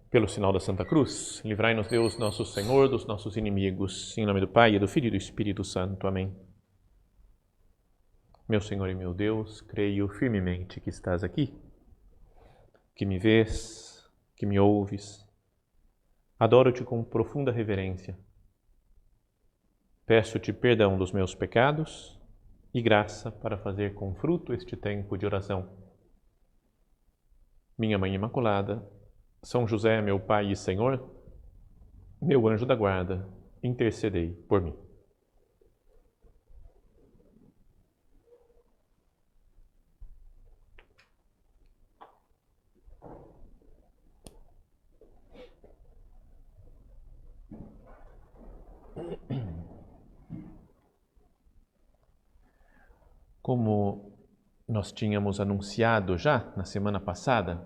Pelo sinal da Santa Cruz, livrai-nos Deus, nosso Senhor, dos nossos inimigos. Em nome do Pai, e do Filho e do Espírito Santo. Amém. Meu Senhor e meu Deus, creio firmemente que estás aqui, que me vês, que me ouves. Adoro-te com profunda reverência. Peço-te perdão dos meus pecados e graça para fazer com fruto este tempo de oração. Minha Mãe Imaculada, São José, meu Pai e Senhor, meu anjo da guarda, intercedei por mim. Como nós tínhamos anunciado já na semana passada,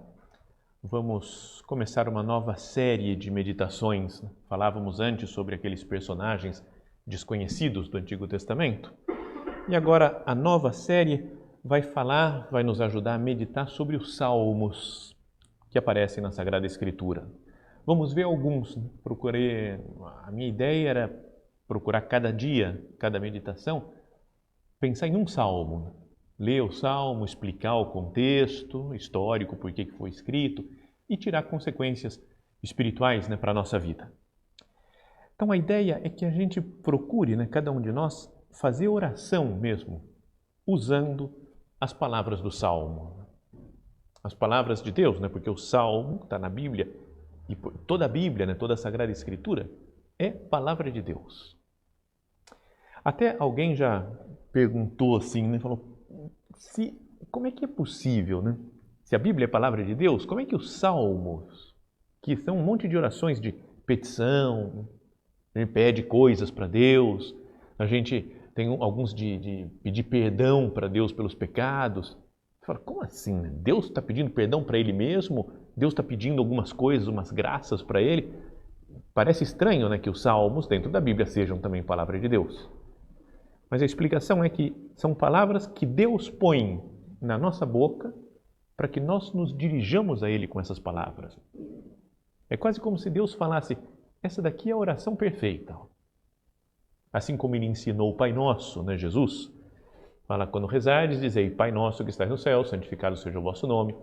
vamos começar uma nova série de meditações. Falávamos antes sobre aqueles personagens desconhecidos do Antigo Testamento. E agora a nova série vai nos ajudar a meditar sobre os salmos que aparecem na Sagrada Escritura. Vamos ver alguns. A minha ideia era procurar cada dia, cada meditação, pensar em um salmo, ler o salmo, explicar o contexto histórico, por que foi escrito e tirar consequências espirituais, para a nossa vida. Então a ideia é que a gente procure, cada um de nós, fazer oração mesmo, usando as palavras do salmo. As palavras de Deus, porque o salmo está na Bíblia, e toda a Bíblia, toda a Sagrada Escritura, é palavra de Deus. Até alguém já perguntou assim, falou, como é que é possível, Se a Bíblia é palavra de Deus, como é que os salmos, que são um monte de orações de petição, a gente pede coisas para Deus, a gente tem alguns de pedir perdão para Deus pelos pecados. Você fala, como assim? Deus está pedindo perdão para Ele mesmo? Deus está pedindo algumas coisas, umas graças para Ele? Parece estranho, que os salmos dentro da Bíblia sejam também palavra de Deus. Mas a explicação é que são palavras que Deus põe na nossa boca para que nós nos dirijamos a Ele com essas palavras. É quase como se Deus falasse, essa daqui é a oração perfeita. Assim como Ele ensinou o Pai Nosso, Jesus, fala, quando rezardes, dizei, Pai Nosso que estás no céu, santificado seja o vosso nome.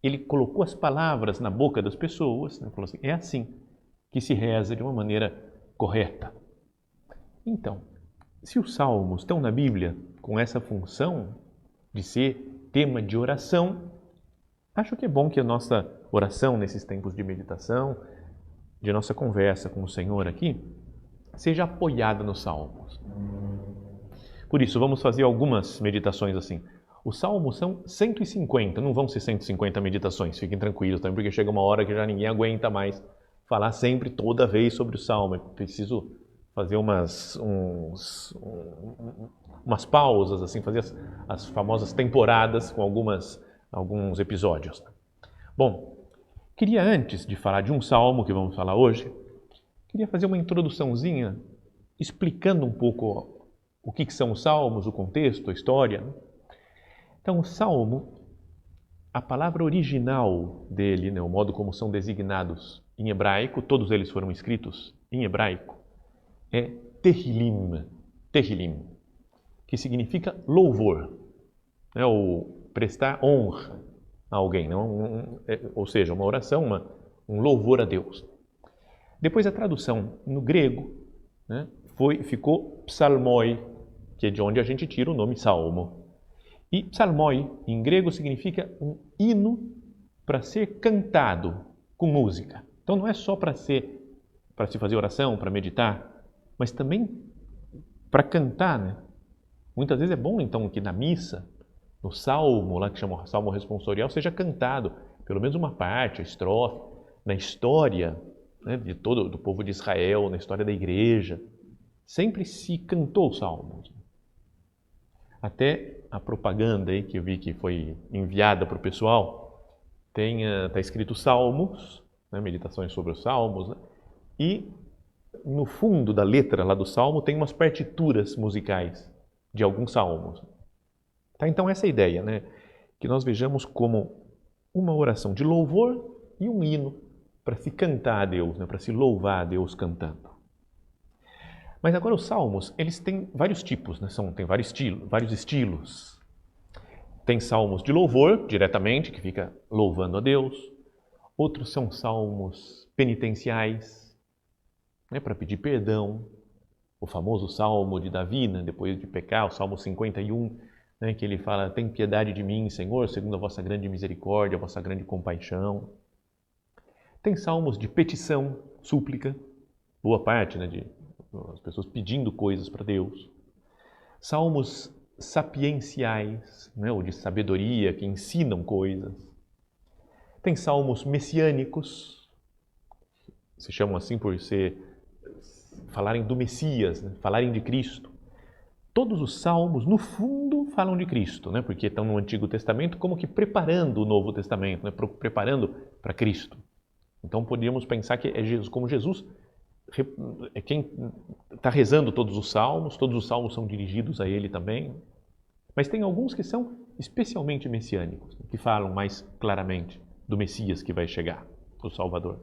Ele colocou as palavras na boca das pessoas, falou assim, é assim que se reza de uma maneira correta. Então, se os salmos estão na Bíblia com essa função de ser tema de oração, acho que é bom que a nossa oração nesses tempos de meditação, de nossa conversa com o Senhor aqui, seja apoiada nos salmos. Por isso, vamos fazer algumas meditações assim. Os salmos são 150, não vão ser 150 meditações, fiquem tranquilos também, porque chega uma hora que já ninguém aguenta mais falar sempre, toda vez sobre o salmo. É preciso fazer umas pausas, assim, fazer as famosas temporadas com alguns episódios. Bom, queria antes de falar de um salmo que vamos falar hoje, queria fazer uma introduçãozinha explicando um pouco o que são os salmos, o contexto, a história. Então, o salmo, a palavra original dele, o modo como são designados em hebraico, todos eles foram escritos em hebraico, é Tehillim, que significa louvor, ou prestar honra a alguém, ou seja, uma oração, um louvor a Deus. Depois a tradução no grego ficou psalmoi, que é de onde a gente tira o nome salmo. E psalmoi, em grego, significa um hino para ser cantado com música. Então não é só para se fazer oração, para meditar, mas também para cantar, Muitas vezes é bom, então, que na missa, no salmo, lá que chama salmo responsorial, seja cantado, pelo menos uma parte, a estrofe, na história do povo de Israel, na história da igreja. Sempre se cantou salmos. Até a propaganda aí que eu vi que foi enviada para o pessoal, está escrito salmos, meditações sobre os salmos, e no fundo da letra lá do salmo tem umas partituras musicais de alguns salmos. Tá? Então essa é a ideia, que nós vejamos como uma oração de louvor e um hino para se cantar a Deus, né? Para se louvar a Deus cantando. Mas agora os salmos, eles têm vários tipos, né? Tem vários estilos. Tem salmos de louvor, diretamente, que fica louvando a Deus. Outros são salmos penitenciais, né? Para pedir perdão. O famoso salmo de Davi, né? Depois de pecar, o salmo 51, né? Que ele fala, tem piedade de mim, Senhor, segundo a vossa grande misericórdia, a vossa grande compaixão. Tem salmos de petição, súplica, boa parte, né? De as pessoas pedindo coisas para Deus. Salmos sapienciais, né? Ou de sabedoria, que ensinam coisas. Tem salmos messiânicos, se chamam assim por falarem do Messias, né? Falarem de Cristo. Todos os salmos, no fundo, falam de Cristo, né? Porque estão no Antigo Testamento como que preparando o Novo Testamento, né? Preparando para Cristo. Então podíamos pensar que é Jesus, como Jesus é quem está rezando todos os salmos são dirigidos a ele também. Mas tem alguns que são especialmente messiânicos, que falam mais claramente do Messias que vai chegar, o Salvador.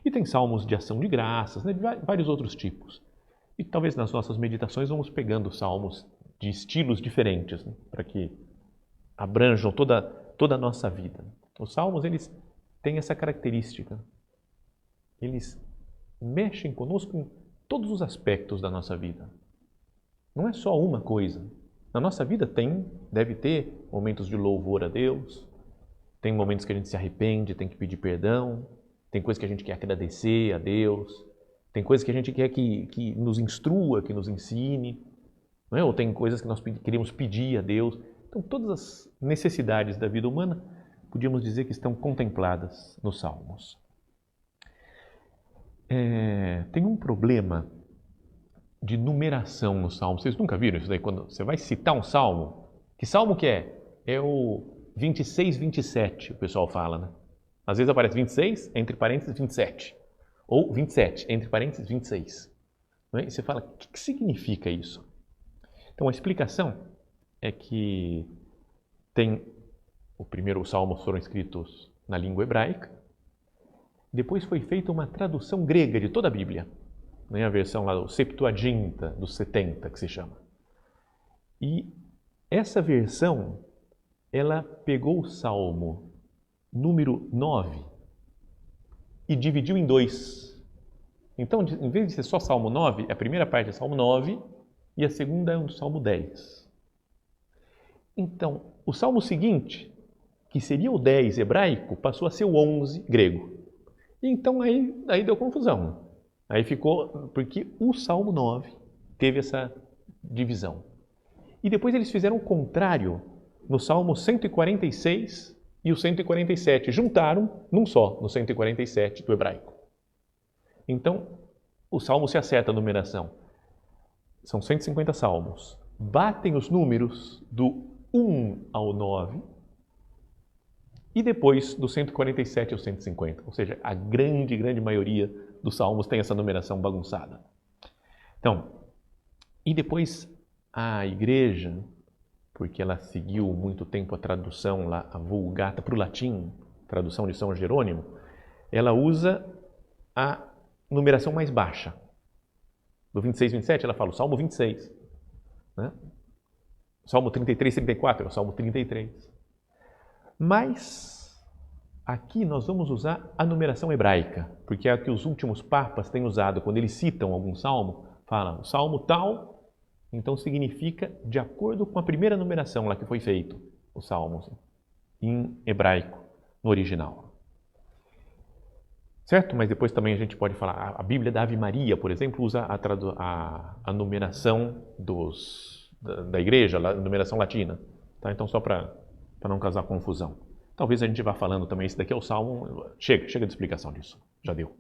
E tem salmos de ação de graças, né, de vários outros tipos. E talvez nas nossas meditações vamos pegando salmos de estilos diferentes, né, para que abranjam toda a nossa vida. Os salmos, eles têm essa característica. Eles mexem conosco em todos os aspectos da nossa vida. Não é só uma coisa. Na nossa vida deve ter momentos de louvor a Deus, tem momentos que a gente se arrepende, tem que pedir perdão, tem coisas que a gente quer agradecer a Deus, tem coisas que a gente quer que nos instrua, que nos ensine, não é? Ou tem coisas que nós queremos pedir a Deus. Então, todas as necessidades da vida humana, podíamos dizer que estão contempladas nos Salmos. Tem um problema de numeração no Salmo. Vocês nunca viram isso daí? Quando você vai citar um Salmo, que Salmo que é? É o 26, 27, o pessoal fala, né? Às vezes aparece 26, entre parênteses 27. Ou 27, entre parênteses 26. Não é? E você fala, o que significa isso? Então, a explicação é que os salmos foram escritos na língua hebraica, depois foi feita uma tradução grega de toda a Bíblia, né? A versão lá do Septuaginta, dos 70, que se chama. E essa versão, ela pegou o Salmo número 9 e dividiu em 2. Então, em vez de ser só Salmo 9, a primeira parte é Salmo 9 e a segunda é o Salmo 10. Então, o Salmo seguinte, que seria o 10 hebraico, passou a ser o 11 grego. E então aí deu confusão. Aí ficou, porque o Salmo 9 teve essa divisão. E depois eles fizeram o contrário no Salmo 146 e o 147. Juntaram num só, no 147 do hebraico. Então, o Salmo se acerta a numeração. São 150 salmos. Batem os números do 1 ao 9 e depois do 147 ao 150. Ou seja, a grande maioria dos salmos tem essa numeração bagunçada. Então, e depois a igreja, porque ela seguiu muito tempo a tradução, a Vulgata para o latim, tradução de São Jerônimo, ela usa a numeração mais baixa. Do 26, 27, ela fala o Salmo 26. Né? O Salmo 33, 34 é o Salmo 33. Mas aqui nós vamos usar a numeração hebraica, porque é a que os últimos papas têm usado. Quando eles citam algum salmo, falam o salmo tal, então significa de acordo com a primeira numeração lá que foi feito, o salmo, em hebraico, no original. Certo? Mas depois também a gente pode falar, a Bíblia da Ave Maria, por exemplo, usa a numeração da igreja, a numeração latina. Tá? Então, só para não causar confusão. Talvez a gente vá falando também, esse daqui é o Salmo, chega de explicação disso, já deu.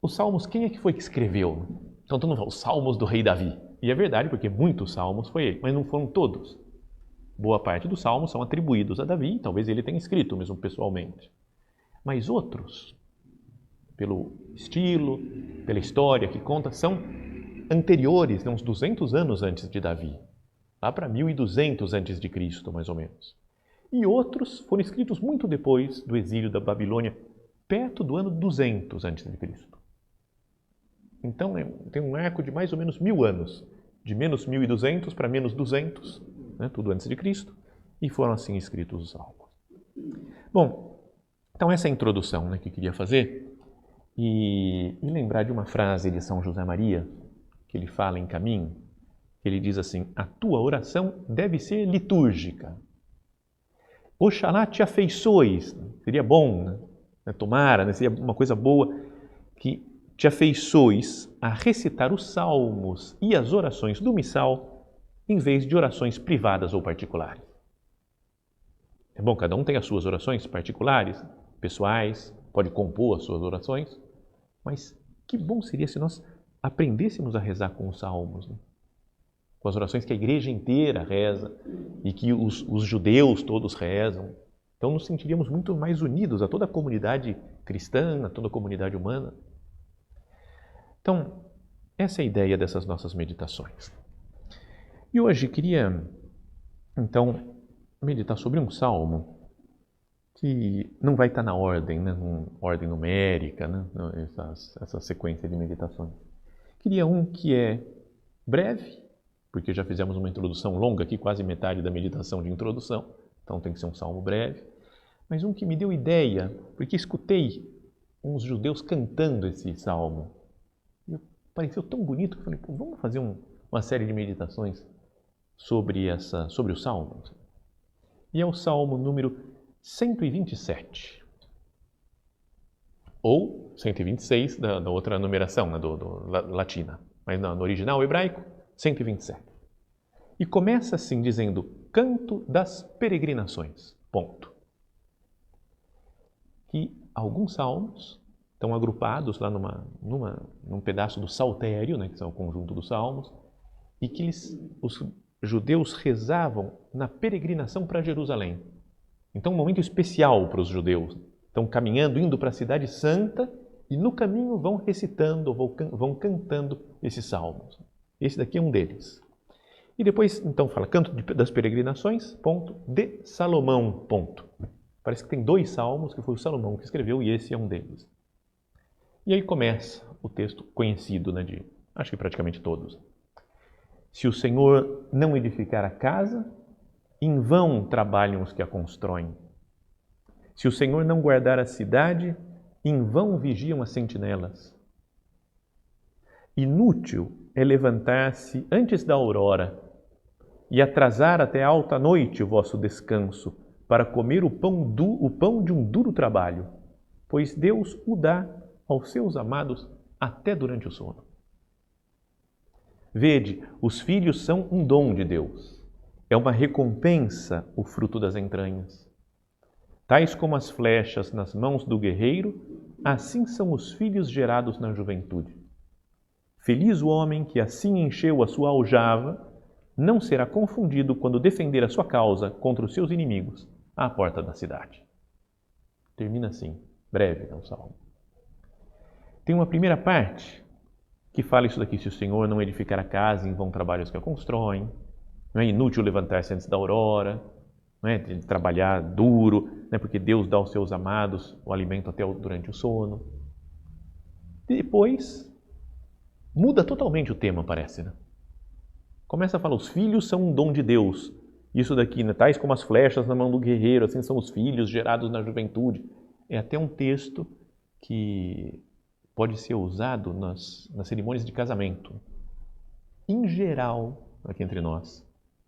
Os Salmos, quem é que foi que escreveu? Então, todo mundo fala, os Salmos do rei Davi. E é verdade, porque muitos Salmos foi ele, mas não foram todos. Boa parte dos Salmos são atribuídos a Davi, talvez ele tenha escrito mesmo pessoalmente. Mas outros, pelo estilo, pela história que conta, são anteriores, uns 200 anos antes de Davi. Lá para 1200 antes de Cristo, mais ou menos. E outros foram escritos muito depois do exílio da Babilônia, perto do ano 200 a.C. Então, tem um arco de mais ou menos 1000 anos, de menos 1200 para menos 200, né, tudo antes de Cristo, e foram assim escritos os salmos. Bom, então essa é a introdução, né, que eu queria fazer, e lembrar de uma frase de São José Maria, que ele fala em Caminho, que ele diz assim: a tua oração deve ser litúrgica. Oxalá te afeiçoes, seria bom, né? Tomara, né? Seria uma coisa boa que te afeiçoes a recitar os salmos e as orações do missal em vez de orações privadas ou particulares. É bom, cada um tem as suas orações particulares, pessoais, pode compor as suas orações, mas que bom seria se nós aprendêssemos a rezar com os salmos, né? Com as orações que a igreja inteira reza e que os judeus todos rezam. Então nos sentiríamos muito mais unidos a toda a comunidade cristã, a toda a comunidade humana. Então, essa é a ideia dessas nossas meditações. E hoje queria, então, meditar sobre um salmo que não vai estar na ordem, né? Ordem numérica, né? Essa sequência de meditações. Queria um que é breve, porque já fizemos uma introdução longa aqui, quase metade da meditação de introdução, então tem que ser um salmo breve, mas um que me deu ideia, porque escutei uns judeus cantando esse salmo, e pareceu tão bonito que eu falei, vamos fazer uma série de meditações sobre o salmo. E é o salmo número 127, ou 126 da outra numeração, né, latina, mas no original hebraico, 127. E começa assim dizendo, canto das peregrinações, ponto. Que alguns salmos estão agrupados lá num pedaço do saltério, né, que é o conjunto dos salmos, e que os judeus rezavam na peregrinação para Jerusalém. Então, um momento especial para os judeus. Estão caminhando, indo para a cidade santa, e no caminho vão recitando, vão cantando esses salmos. Esse daqui é um deles. E depois, então, fala canto das peregrinações, ponto, de Salomão, ponto. Parece que tem 2 salmos que foi o Salomão que escreveu e esse é um deles. E aí começa o texto conhecido, né, de acho que praticamente todos. Se o Senhor não edificar a casa, em vão trabalham os que a constroem. Se o Senhor não guardar a cidade, em vão vigiam as sentinelas. Inútil é levantar-se antes da aurora e atrasar até alta noite o vosso descanso para comer o pão de um duro trabalho, pois Deus o dá aos seus amados até durante o sono. Vede, os filhos são um dom de Deus. É uma recompensa o fruto das entranhas. Tais como as flechas nas mãos do guerreiro, assim são os filhos gerados na juventude. Feliz o homem que assim encheu a sua aljava, não será confundido quando defender a sua causa contra os seus inimigos à porta da cidade. Termina assim, breve o salmo. Tem uma primeira parte que fala isso daqui, se o Senhor não edificar a casa, em vão trabalhos que a constroem, não é inútil levantar-se antes da aurora, não é de trabalhar duro, não é porque Deus dá aos seus amados o alimento até durante o sono. Depois, muda totalmente o tema, parece, né? Começa a falar, os filhos são um dom de Deus. Isso daqui, né? Tais como as flechas na mão do guerreiro, assim são os filhos gerados na juventude. É até um texto que pode ser usado nas cerimônias de casamento. Em geral, aqui entre nós,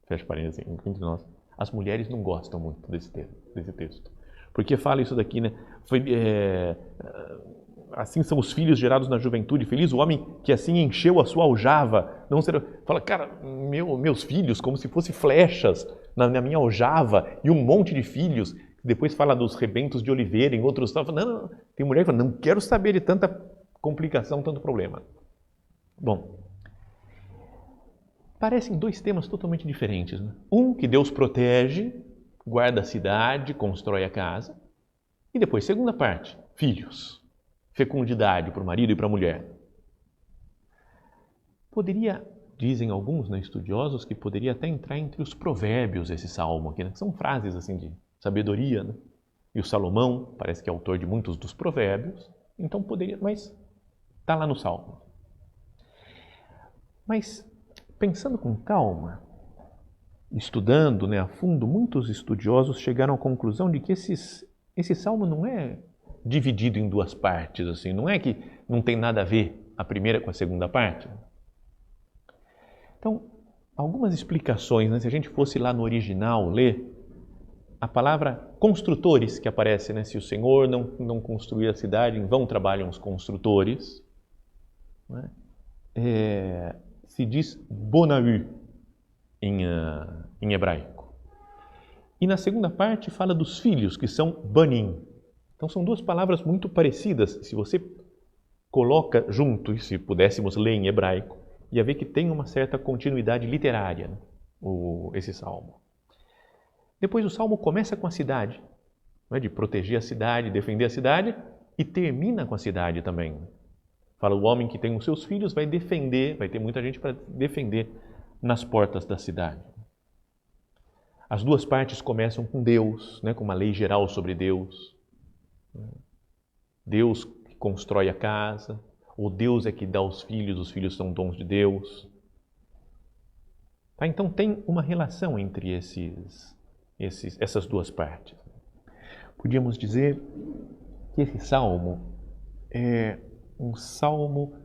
fecha parênteses, entre nós, as mulheres não gostam muito desse texto. Porque fala isso daqui, né? Assim são os filhos gerados na juventude, feliz o homem que assim encheu a sua aljava. Não será... Fala, cara, meus filhos, como se fossem flechas na minha aljava, e um monte de filhos. Depois fala dos rebentos de oliveira, em outros... Não. Tem mulher que fala, não quero saber de tanta complicação, tanto problema. Bom, parecem 2 temas totalmente diferentes, né? Um que Deus protege, guarda a cidade, constrói a casa. E depois, segunda parte, filhos. Fecundidade para o marido e para a mulher. Poderia, dizem alguns, né, estudiosos, que poderia até entrar entre os provérbios esse salmo aqui, né, que são frases assim sabedoria, né? E o Salomão parece que é autor de muitos dos provérbios, então poderia, mas está lá no Salmo. Mas pensando com calma, estudando, né, a fundo, muitos estudiosos chegaram à conclusão de que esse salmo não é dividido em duas partes, assim, não é que não tem nada a ver a primeira com a segunda parte. Então, algumas explicações, né, se a gente fosse lá no original ler, a palavra construtores que aparece, né, se o Senhor não construir a cidade, em vão trabalham os construtores, né? Se diz bonahu em hebraico. E na segunda parte fala dos filhos, que são banim. Então são duas palavras muito parecidas. Se você coloca junto, e se pudéssemos ler em hebraico, ia ver que tem uma certa continuidade literária, né, esse salmo. Depois o salmo começa com a cidade, né, de proteger a cidade, defender a cidade, e termina com a cidade também. Fala, o homem que tem os seus filhos vai defender, vai ter muita gente para defender nas portas da cidade. As duas partes começam com Deus, né, com uma lei geral sobre Deus. Deus que constrói a casa, ou Deus é que dá os filhos são dons de Deus. Tá? Então tem uma relação entre essas duas partes. Podíamos dizer que esse salmo é um salmo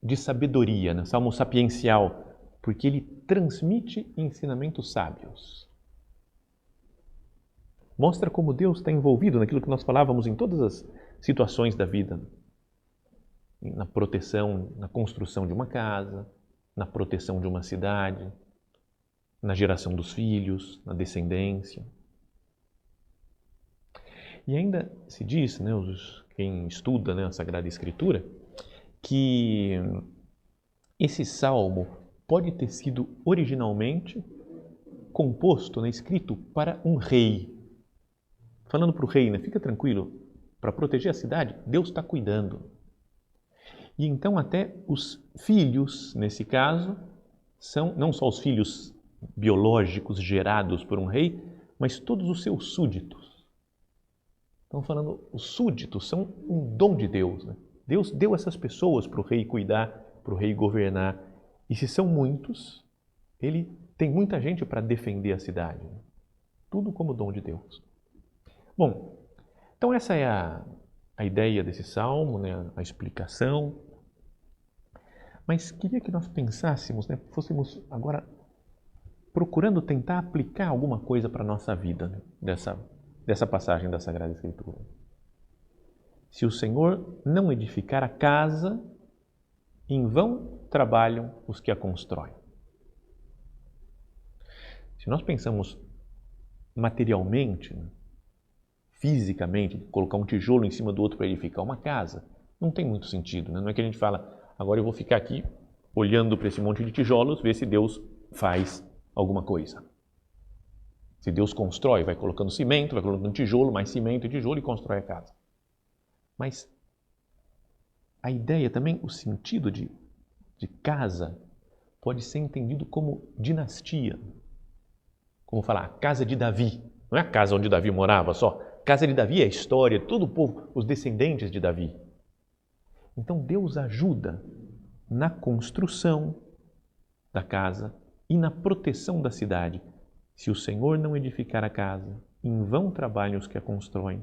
de sabedoria, né? Salmo sapiencial, porque ele transmite ensinamentos sábios. Mostra como Deus está envolvido naquilo que nós falávamos em todas as situações da vida. Na proteção, na construção de uma casa, na proteção de uma cidade, na geração dos filhos, na descendência. E ainda se diz, né, quem estuda, né, a Sagrada Escritura, que esse salmo pode ter sido originalmente composto, né, escrito para um rei. Falando para o rei, né, fica tranquilo, para proteger a cidade, Deus está cuidando. E então até os filhos, nesse caso, são não só os filhos biológicos gerados por um rei, mas todos os seus súditos. Estão falando, os súditos são um dom de Deus, né? Deus deu essas pessoas para o rei cuidar, para o rei governar. E se são muitos, ele tem muita gente para defender a cidade. Né? Tudo como dom de Deus. Bom, então essa é a ideia desse salmo, né? A explicação. Mas queria que nós pensássemos, né? Fôssemos agora procurando tentar aplicar alguma coisa para a nossa vida, né? dessa passagem da Sagrada Escritura. Se o Senhor não edificar a casa, em vão trabalham os que a constroem. Se nós pensamos materialmente, né, fisicamente, colocar um tijolo em cima do outro para edificar uma casa, não tem muito sentido. Né? Não é que a gente fala, agora eu vou ficar aqui olhando para esse monte de tijolos, ver se Deus faz alguma coisa. Se Deus constrói, vai colocando cimento, vai colocando tijolo, mais cimento e tijolo e constrói a casa. Mas a ideia também, o sentido de casa, pode ser entendido como dinastia. Como falar, a casa de Davi. Não é a casa onde Davi morava só. A casa de Davi é a história de todo o povo, os descendentes de Davi. Então Deus ajuda na construção da casa e na proteção da cidade. Se o Senhor não edificar a casa, em vão trabalham os que a constroem.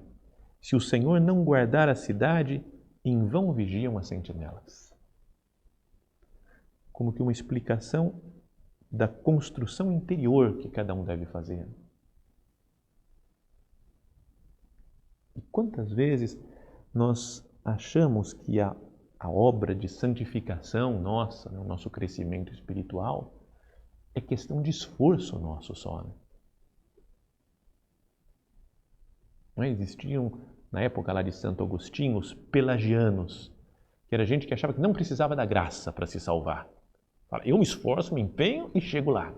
Se o Senhor não guardar a cidade, em vão vigiam as sentinelas. Como que uma explicação da construção interior que cada um deve fazer. E quantas vezes nós achamos que a obra de santificação nossa, o nosso crescimento espiritual, é questão de esforço nosso só. Né? Não existiam, na época lá de Santo Agostinho, os pelagianos, que era gente que achava que não precisava da graça para se salvar. Fala, eu me esforço, me empenho e chego lá.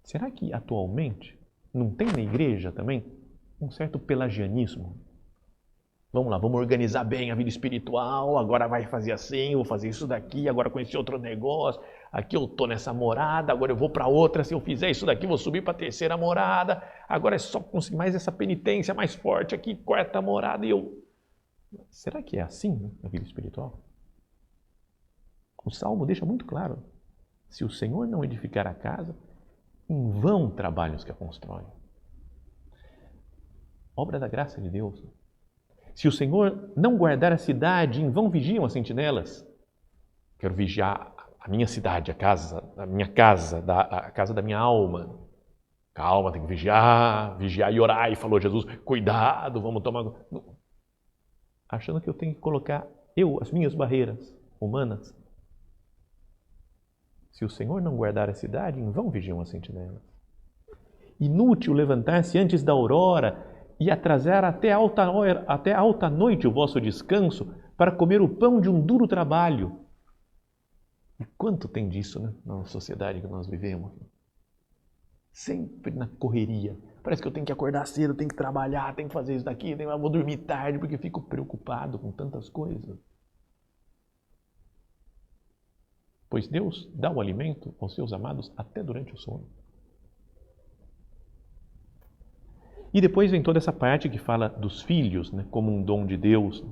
Será que atualmente não tem na igreja também um certo pelagianismo? Vamos lá, vamos organizar bem a vida espiritual, agora vai fazer assim, vou fazer isso daqui, agora com esse outro negócio. aqui eu estou nessa morada, agora eu vou para outra, se eu fizer isso daqui, vou subir para a terceira morada, agora é só conseguir mais essa penitência mais forte aqui, quarta morada, e eu... Será que é assim, né, na vida espiritual? O Salmo deixa muito claro, se o Senhor não edificar a casa, em vão trabalham os que a constroem. Obra da graça de Deus. Se o Senhor não guardar a cidade, em vão vigiam as sentinelas. Quero vigiar a minha cidade, a minha casa, a casa da minha alma. Calma, tem que vigiar e orar. E falou Jesus, cuidado, vamos tomar... Achando que eu tenho que colocar as minhas barreiras humanas. Se o Senhor não guardar a cidade, em vão vigiam as sentinelas. Inútil levantar-se antes da aurora e atrasar até alta noite o vosso descanso para comer o pão de um duro trabalho. E quanto tem disso, né, na sociedade que nós vivemos? Sempre na correria. Parece que eu tenho que acordar cedo, tenho que trabalhar, tenho que fazer isso daqui, vou dormir tarde porque fico preocupado com tantas coisas. Pois Deus dá o alimento aos seus amados até durante o sono. E depois vem toda essa parte que fala dos filhos, né, como um dom de Deus.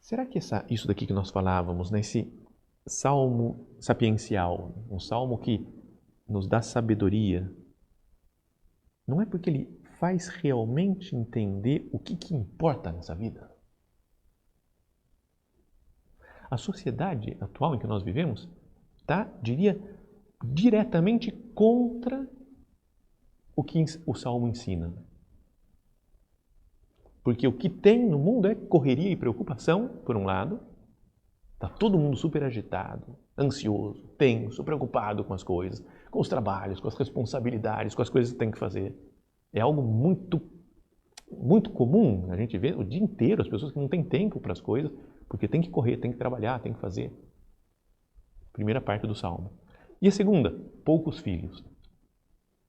Será que isso daqui que nós falávamos, né, esse salmo sapiencial, um salmo que nos dá sabedoria, não é porque ele faz realmente entender o que importa nessa vida? A sociedade atual em que nós vivemos está, diria, diretamente contra o que o Salmo ensina. Porque o que tem no mundo é correria e preocupação, por um lado. Está todo mundo super agitado, ansioso, tenso, preocupado com as coisas, com os trabalhos, com as responsabilidades, com as coisas que tem que fazer. É algo muito, muito comum. A gente vê o dia inteiro as pessoas que não têm tempo para as coisas, porque tem que correr, tem que trabalhar, tem que fazer. Primeira parte do Salmo. E a segunda, poucos filhos.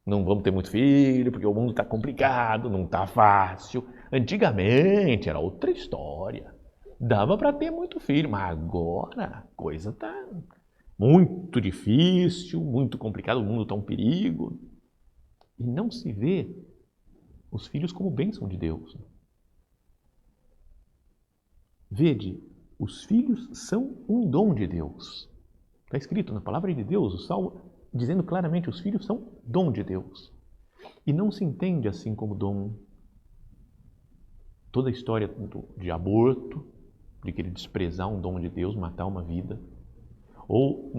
Não vamos ter muito filho, porque o mundo está complicado, não está fácil. Antigamente era outra história. Dava para ter muito filho, mas agora a coisa está muito difícil, muito complicado, o mundo está um perigo. E não se vê os filhos como bênção de Deus. Vede, os filhos são um dom de Deus. Está escrito na palavra de Deus, o Salmo, dizendo claramente, os filhos são dom de Deus. E não se entende assim como dom toda a história de aborto, de querer desprezar um dom de Deus, matar uma vida, ou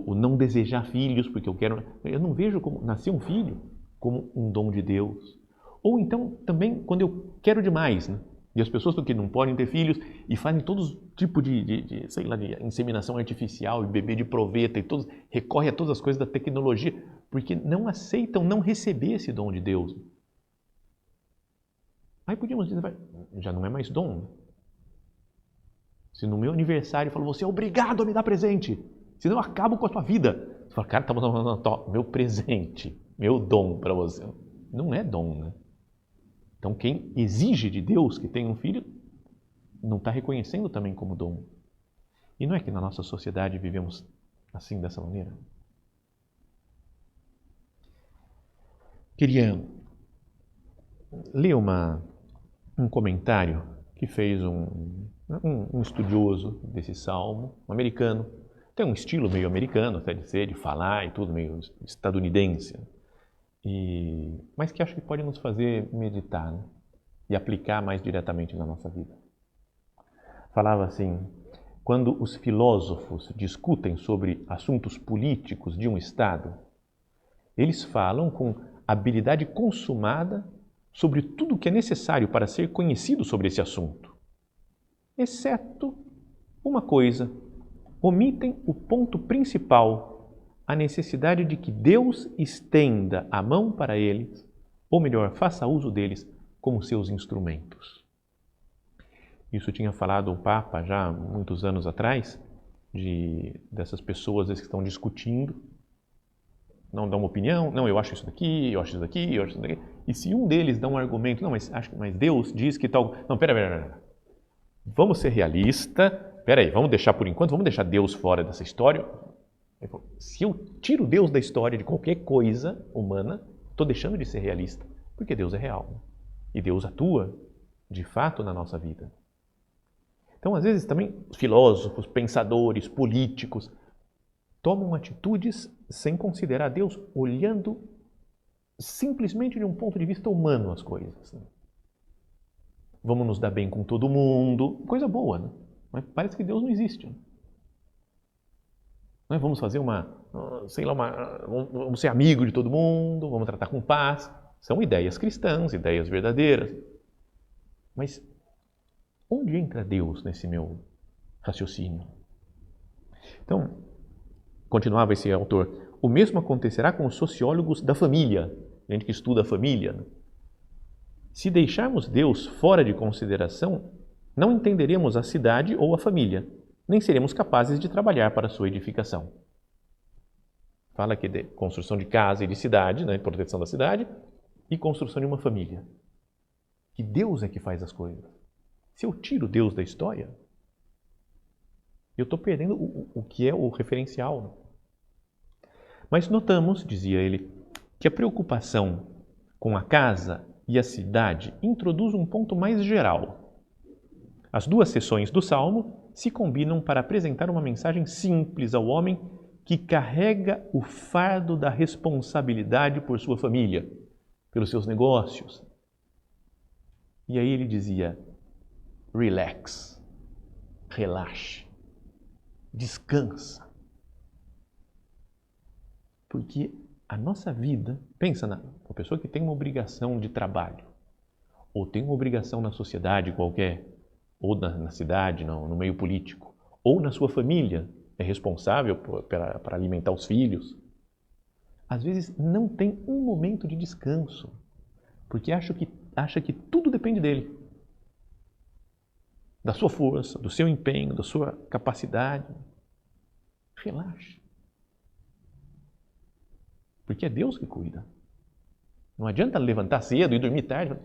o não desejar filhos, porque eu não vejo como nascer um filho como um dom de Deus. Ou então também quando eu quero demais, né? E as pessoas que não podem ter filhos e fazem todo tipo de inseminação artificial e bebê de proveta e recorrem a todas as coisas da tecnologia, porque não aceitam não receber esse dom de Deus. Aí podíamos dizer, já não é mais dom. Se no meu aniversário eu falo, você é obrigado a me dar presente, senão eu acabo com a tua vida. Você fala, cara, meu presente, meu dom para você. Não é dom, né? Então, quem exige de Deus que tenha um filho, não está reconhecendo também como dom. E não é que na nossa sociedade vivemos assim, dessa maneira? Queria ler um comentário que fez um estudioso desse salmo, um americano. Tem um estilo meio americano, até de ser, de falar e tudo, meio estadunidense. Mas que acho que pode nos fazer meditar, né? E aplicar mais diretamente na nossa vida. Falava assim, quando os filósofos discutem sobre assuntos políticos de um Estado, eles falam com habilidade consumada sobre tudo o que é necessário para ser conhecido sobre esse assunto, exceto uma coisa, omitem o ponto principal, a necessidade de que Deus estenda a mão para eles, ou melhor, faça uso deles como seus instrumentos. Isso tinha falado o Papa já há muitos anos atrás, dessas pessoas que estão discutindo, não dão uma opinião, não, eu acho isso daqui, eu acho isso daqui, eu acho isso daqui. E se um deles dá um argumento, não, mas Deus diz que tal... Não, pera. Vamos ser realistas, peraí, vamos deixar por enquanto, vamos deixar Deus fora dessa história. Ele falou, se eu tiro Deus da história de qualquer coisa humana, estou deixando de ser realista, porque Deus é real. E Deus atua, de fato, na nossa vida. Então, às vezes, também filósofos, pensadores, políticos, tomam atitudes sem considerar Deus, olhando simplesmente de um ponto de vista humano as coisas. Vamos nos dar bem com todo mundo, coisa boa, né? Mas parece que Deus não existe. Vamos fazer vamos ser amigo de todo mundo, vamos tratar com paz. São ideias cristãs, ideias verdadeiras. Mas onde entra Deus nesse meu raciocínio? Então, continuava esse autor, o mesmo acontecerá com os sociólogos da família, gente que estuda a família. Né? Se deixarmos Deus fora de consideração, não entenderemos a cidade ou a família, nem seremos capazes de trabalhar para a sua edificação. Fala aqui de construção de casa e de cidade, né? Proteção da cidade, e construção de uma família. Que Deus é que faz as coisas. Se eu tiro Deus da história, eu estou perdendo o que é o referencial. Né? Mas notamos, dizia ele, que a preocupação com a casa e a cidade introduz um ponto mais geral. As duas seções do Salmo se combinam para apresentar uma mensagem simples ao homem que carrega o fardo da responsabilidade por sua família, pelos seus negócios. E aí ele dizia, relax, relaxe, descansa. Porque a nossa vida, pensa na pessoa que tem uma obrigação de trabalho, ou tem uma obrigação na sociedade qualquer, ou na cidade, no meio político, ou na sua família, é responsável para alimentar os filhos. Às vezes não tem um momento de descanso, porque acha que tudo depende dele. Da sua força, do seu empenho, da sua capacidade. Relaxe. Porque é Deus que cuida. Não adianta levantar cedo e dormir tarde.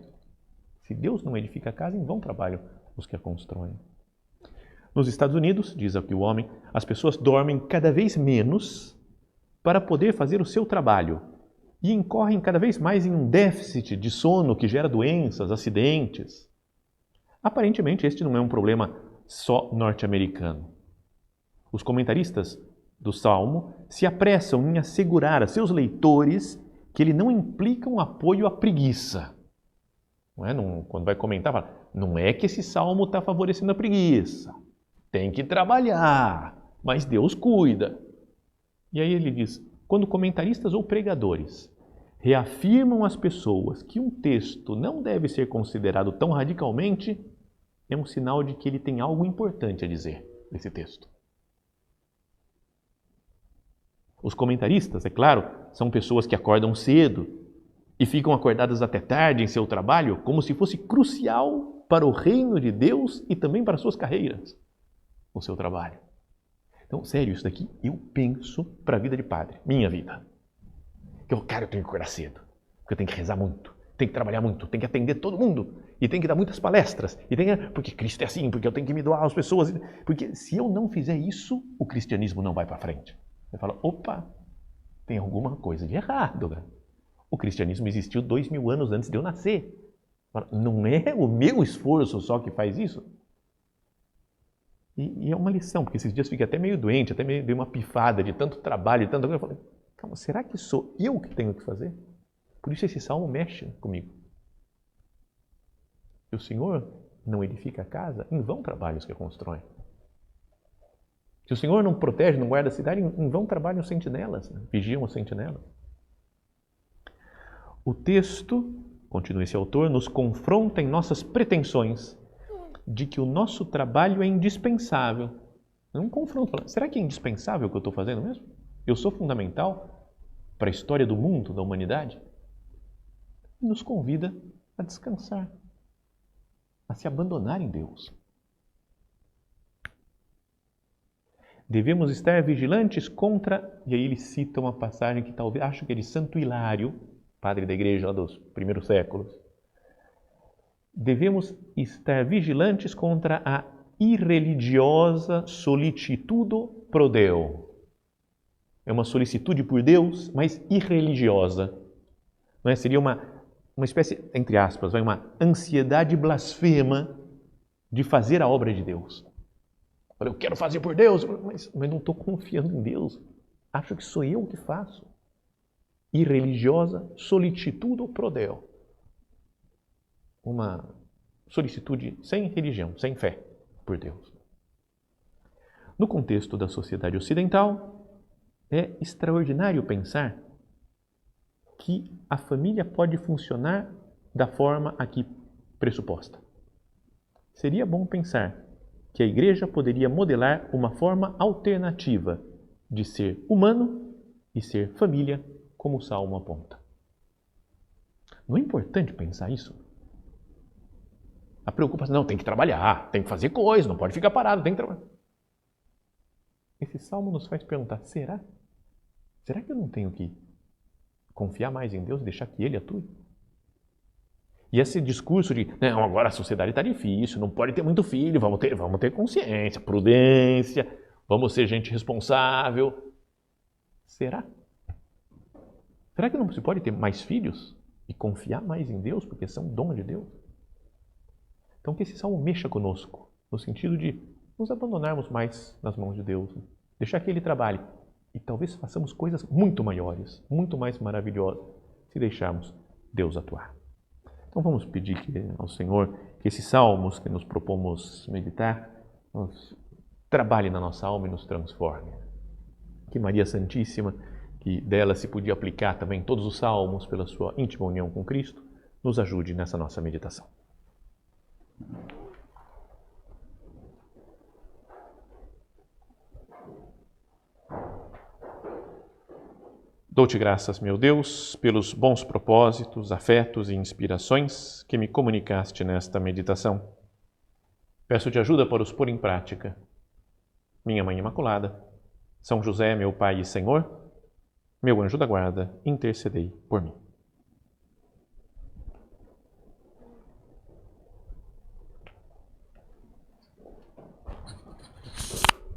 Se Deus não edifica a casa, em vão trabalham os que a constroem. Nos Estados Unidos, diz aqui o homem, as pessoas dormem cada vez menos para poder fazer o seu trabalho e incorrem cada vez mais em um déficit de sono que gera doenças, acidentes. Aparentemente, este não é um problema só norte-americano. Os comentaristas do Salmo se apressam em assegurar a seus leitores que ele não implica um apoio à preguiça. Quando vai comentar, fala, não é que esse Salmo está favorecendo a preguiça. Tem que trabalhar, mas Deus cuida. E aí ele diz, quando comentaristas ou pregadores reafirmam às pessoas que um texto não deve ser considerado tão radicalmente, é um sinal de que ele tem algo importante a dizer nesse texto. Os comentaristas, é claro, são pessoas que acordam cedo e ficam acordadas até tarde em seu trabalho, como se fosse crucial para o reino de Deus e também para suas carreiras, o seu trabalho. Então, sério, isso daqui eu penso para a vida de padre, minha vida. Eu tenho que acordar cedo, porque eu tenho que rezar muito, tenho que trabalhar muito, tenho que atender todo mundo, e tenho que dar muitas palestras, porque Cristo é assim, porque eu tenho que me doar às pessoas, porque se eu não fizer isso, o cristianismo não vai para frente. Você fala, opa, tem alguma coisa de errado. Né? O cristianismo existiu 2000 anos antes de eu nascer. Não é o meu esforço só que faz isso? E é uma lição, porque esses dias fiquei até meio doente, até meio dei uma pifada de tanto trabalho, de tanta coisa. Eu falei, calma, será que sou eu que tenho que fazer? Por isso esse salmo mexe comigo. E o Senhor não edifica a casa, em vão trabalhos que a constroem. Se o Senhor não protege, não guarda a cidade, em vão trabalham os sentinelas, né? Vigiam os sentinelas. O texto, continua esse autor, nos confronta em nossas pretensões de que o nosso trabalho é indispensável. É um confronto. Será que é indispensável o que eu estou fazendo mesmo? Eu sou fundamental para a história do mundo, da humanidade? E nos convida a descansar, a se abandonar em Deus. Devemos estar vigilantes contra, e aí ele cita uma passagem que talvez, acho que é de Santo Hilário, padre da igreja lá dos primeiros séculos. Devemos estar vigilantes contra a irreligiosa solicitudo pro Deo. É uma solicitude por Deus, mas irreligiosa. Não é? Seria uma espécie, entre aspas, uma ansiedade blasfema de fazer a obra de Deus. Eu quero fazer por Deus, mas não estou confiando em Deus. Acho que sou eu que faço. Irreligiosa solicitudo pro Deo. Uma solicitude sem religião, sem fé por Deus. No contexto da sociedade ocidental, é extraordinário pensar que a família pode funcionar da forma aqui pressuposta. Seria bom pensar que a igreja poderia modelar uma forma alternativa de ser humano e ser família, como o Salmo aponta. Não é importante pensar isso? A preocupação, não, tem que trabalhar, tem que fazer coisa, não pode ficar parado, tem que trabalhar. Esse Salmo nos faz perguntar, será? Será que eu não tenho que confiar mais em Deus e deixar que Ele atue? E esse discurso de, não, agora a sociedade está difícil, não pode ter muito filho, vamos ter consciência, prudência, vamos ser gente responsável. Será? Será que não se pode ter mais filhos e confiar mais em Deus, porque são dom de Deus? Então que esse salmo mexa conosco, no sentido de nos abandonarmos mais nas mãos de Deus, deixar que Ele trabalhe e talvez façamos coisas muito maiores, muito mais maravilhosas, se deixarmos Deus atuar. Então vamos pedir ao Senhor que esses salmos que nos propomos meditar nos trabalhe na nossa alma e nos transforme. Que Maria Santíssima, que dela se podia aplicar também todos os salmos pela sua íntima união com Cristo, nos ajude nessa nossa meditação. Dou-te graças, meu Deus, pelos bons propósitos, afetos e inspirações que me comunicaste nesta meditação. Peço-te ajuda para os pôr em prática. Minha Mãe Imaculada, São José, meu Pai e Senhor, meu anjo da guarda, intercedei por mim.